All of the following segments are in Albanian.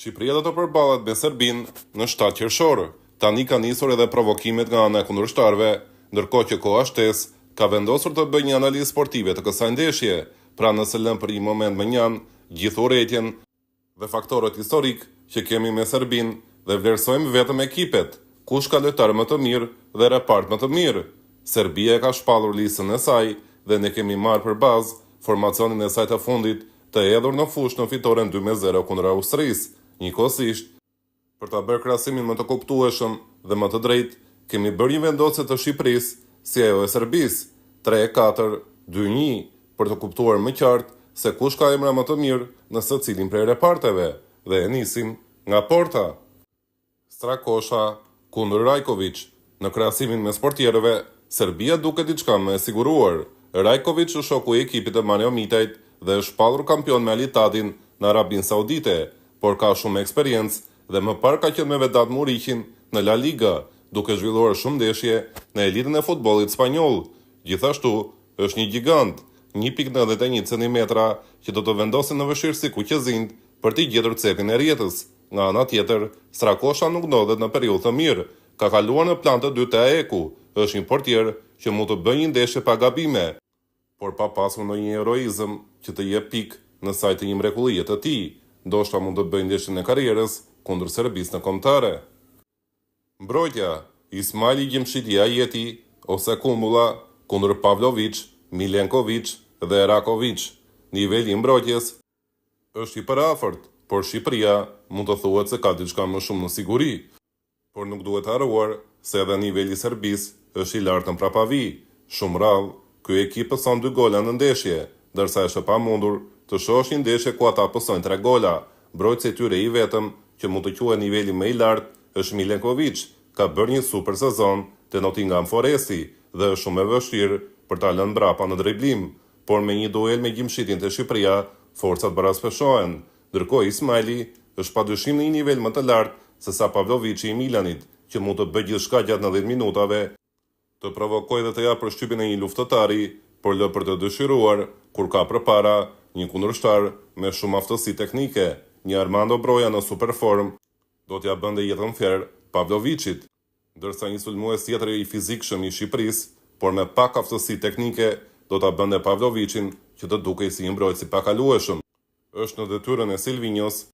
Shqipëria do të përballet me Serbinë në 7 qershor. Tani ka nisur edhe provokimet nga ana e kundërshtarëve, ndërkohë që koha shtes ka vendosur të bëjë një analizë sportive të kësaj ndeshje, pra nëse lëm për një moment me njan gjithë urrëtitjen dhe faktorët historik që kemi me Serbinë dhe vlerësojmë vetëm ekipet, kush ka lojtar më të mirë dhe repart më të mirë. Serbia ka shpallur listën e saj dhe ne kemi marrë për bazë formacionin e saj të fundit të hedhur në fushë në fitoren 2-0 kundër Austrisë. Njëkohësisht, për ta bërë krahasimin më të kuptueshëm dhe më të drejtë, kemi bërë një vendosje të Shqipërisë si ajo e Serbisë, 3-4, 2-1, për të kuptuar më qartë se kush ka emra më të mirë në secilin prej reparteve, dhe e nisim nga porta. Strakosha kundër Rajković. Në krahasimin mes portierëve, Serbia duket diçka më e siguruar. Rajković është shoku i ekipit të Manjo Mitajt dhe është shpallur kampion me Al-Ittihadin në Arabinë Saudite, por ka shumë eksperiencë dhe më parë ka qenë me Vedat Muriqin në La Liga, duke zhvilluar shumë ndeshje në elitën e futbollit spanjoll. Gjithashtu, është një gigant, 1.91 cm, që do të vendosin në vështirësi kuqezind për t'i gjetur cepin e rjetës. Nga ana tjetër, Strakosha nuk ndodhet në periudhë të mirë, ka kaluar në plan të dytë të AEK-u, është një portier që mund të bëjë një ndeshje pa gabime, por pa pasur ndonjë heroizëm që të jep pikë në saj të një mrekullie të tij. Ndoshta mund të bëjë ndeshjen e karrierës kundër Serbisë në kombëtare. Mbrojtja: Ismaili Gjimshiti Ajeti ose Kumbula kundër Pavlović, Milenković dhe Raković. Niveli i mbrojtjes është i përafërt, por Shqipëria mund të thuhet se ka diçka më shumë në siguri. Por nuk duhet harruar se edhe niveli i Serbisë është i lartë në prapavi. Shumë rrallë, ky ekip pëson 2 gola në ndeshje, ndërsa është pamundur të shohësh një ndeshje ku ata pësojnë 3 gola. Mbrojtësi i tyre i vetëm që mund të quhet niveli më i lartë është Milenković, ka bërë një super sezon te Nottingham Foresti dhe është shumë e vështirë për ta lënë mbrapa në driblim, por me një duel me Gjimshitin te Shqipëria, forcat baraspeshohen. Ndërkohë Ismaili është padyshim në një nivel më të lartë se sa Pavlovići i Milanit, që mund të bëjë gjithçka gjatë 90 minutave, të provokojë dhe të japë përshtypjen e një luftëtari, por lë për të dëshiruar kur ka përpara një kundërshtar me shumë aftësi teknike. Një Armando Broja në superform do t'ja bënte jetën fair Pavlovićit, ndërsa një sulmues tjetër i fizikshëm i Shqipërisë, por me pak aftësi teknike, do ta bënte Pavlovićin që të dukej si një mbrojtës i pakalueshëm. Është në detyrën e Silvinjos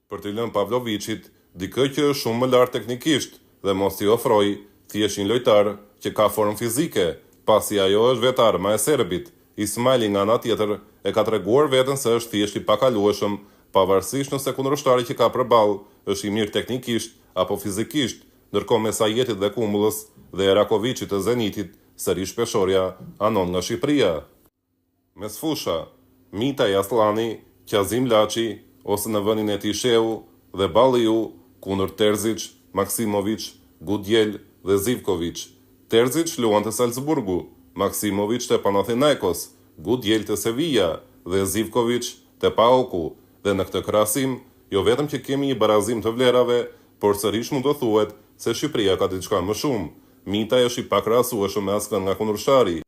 për t'i lënë Pavlovićit dikë që është shumë më lart teknikisht dhe mos i ofroj thjesht një lojtar që ka formë fizike, pasi ajo është vetarma e serbit. Ismaili nga ana tjetër e ka treguar veten se është thjesht i pakalueshëm, pavarësisht nëse kundërshtari që ka përballë është i mirë teknikisht apo fizikisht, ndërkohë mes Ajetit dhe Kumbullës dhe Rakovićit të Zenitit, sërish peshorja anon nga Shqipëria. Mes fusha, Mitaj Aslani, Qazim Laçi ose në vendin e tij Sheu dhe Balliu kundër Terzić, Maksimović, Gudjel dhe Zivković. Terzić luan te Salzburgu, Maksimović te Panathinaikos, Gudjel te Sevilla dhe Zivković te PAOK-u. Dhe në këtë krahasim, jo vetëm që kemi një barazim të vlerave, por sërish mund të thuhet se Shqipëria ka diçka më shumë. Mitaj është i pakrahasueshëm me askënd nga kundërshtari.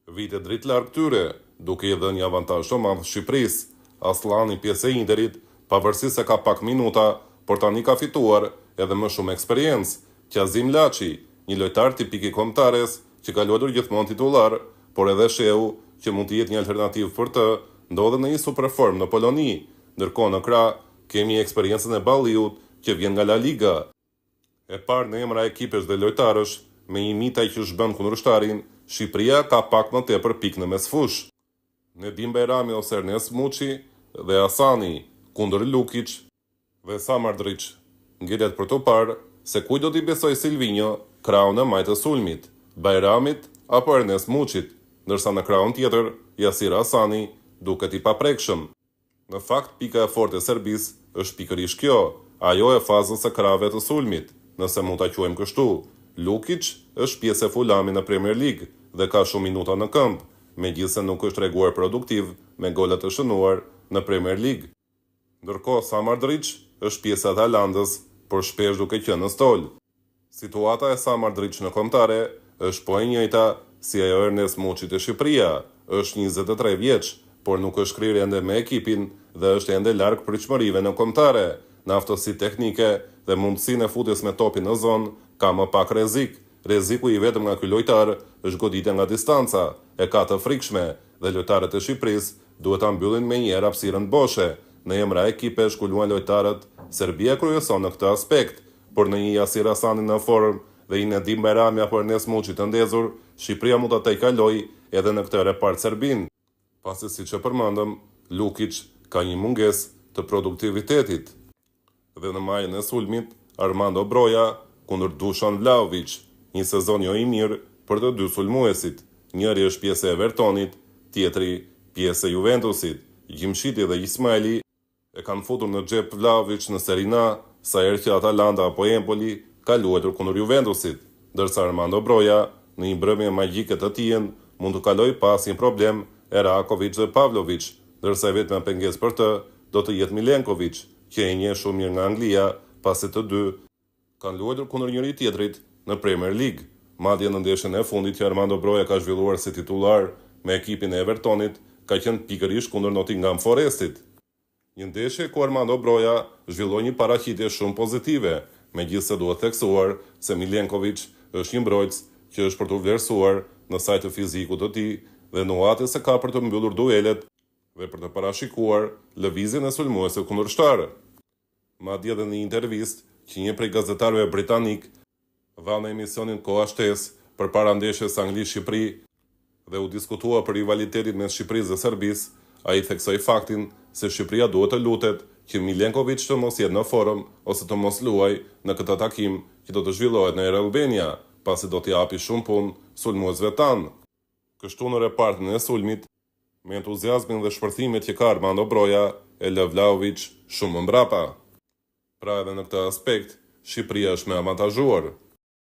Vite dritë larg tyre, duke i dhënë një avantazh të madh Shqipërisë. Aslani, pjesë e Interit, pavarësisht se ka pak minuta, por tani ka fituar edhe më shumë eksperiencë. Qazim Laçi, një lojtar tipik i kombëtares që ka luajtur gjithmonë titullar, por edhe Sheu, që mund të jetë një alternativë për të, ndodhet në një superform në Poloni. Ndërkohë në krah kemi eksperiencën e Balliut që vjen nga La Liga. E parë në emra ekipesh dhe lojtarësh, me një Mitaj që shbën kundërshtarin, Shqipëria ka pak më tepër pikë në mesfush. Nedim Bajrami ose Ernest Muçi dhe Asani kundër Lukić dhe Samardrić. Ngelet për të parë se kujt do t'i besoj Silvinjo krahun e majtë të sulmit, Bajramit apo Ernest Muçit, ndërsa në krahun tjetër Yasir Asani duket i paprekshëm. Në fakt, pika e fortë e Serbisë është pikërisht kjo, ajo e fazës së krahëve të sulmit, nëse mund ta quajmë kështu. Lukić është pjesë e Fulami në Premier League dhe ka shumë minuta në këmbë, megjithëse nuk është treguar produktiv me gola të shënuar në Premier League. Ndërkohë Samardrić është pjesë e Atalandës, por shpesh duke qenë në stol. Situata e Samardrić në kombëtare është po e njëjta si ajo Ernest Muçi te Shqipëria. Është 23 vjeç, por nuk është kryer ende me ekipin dhe është ende larg pritshmërive në kombëtare. në aftësi teknike dhe mundësinë e futjes me topin në zonë, ka më pak rrezik. Rreziku i vetëm nga ky lojtar është goditja nga distanca, e ka të frikshme dhe lojtarët e Shqipërisë duhet ta mbyllin menjëherë hapësirën boshe. Në emra ekipesh ku luajnë lojtarët, Serbia kryeson në këtë aspekt, por në një Yasir Hasani në formë dhe një Nedim Bajramia për Enes Muçi të ndezur, Shqipëria mund ta tejkalojë edhe në këtë repart Serbinë. Pasi siç e përmendëm, Lukic ka një mungesë të produktivitetit. Dhe në majën e sulmit, Armando Broja kundër Dusan Vlahovic, një sezon jo i mirë për të dy sulmuesit. Njëri është pjesë e Evertonit, tjetri pjesë e Juventusit. Gjimshiti dhe Ismaili e kanë futur në xhep Vlahovic në Serie A, sa herë që Atalanta apo Empoli ka luajtur kundër Juventusit, ndërsa Armando Broja në një mbrëmje magjike të tij mund të kalojë pa asnjë problem Erakovic dhe Pavlovic, ndërsa e vetmja pengesë për të do të jetë Milenkovic, që e njeh shumë mirë nga Anglia, pasi të dy kanë luajtur kundër njëri tjetrit në Premier League. Madje në ndeshjen e fundit që Armando Broja ka zhvilluar si titullar me ekipin e Evertonit, ka qenë pikërisht kundër Nottingham Forestit. Një ndeshje ku Armando Broja zhvilloi një paraqitje shumë pozitive, megjithëse duhet theksuar se Milenkovic është një mbrojtës që është për të vlerësuar në saj të fizikut të tij dhe nuancat se ka për të mbyllur duelet dhe për të parashikuar lëvizjen e sulmuesve kundërshtar. Madje edhe në një intervistë që një prej gazetarëve britanik dha në emisionin Koha Shtesë përpara ndeshjes Angli-Shqipëri dhe u diskutua për rivalitetin mes Shqipërisë dhe Serbisë, ai theksoi faktin se Shqipëria duhet të lutet që Milenkovic të mos jetë në formë ose të mos luajë në këtë takim që do të zhvillohet në Air Albania, pasi do t'i japi shumë punë sulmuesve tanë. Kështu në repartin e sulmit, me entuziazmin dhe shpërthimet që ka Armando Broja, e lë Vlahovic shumë mbrapa. Pra edhe në këtë aspekt, Shqipëria është më avantazhuar.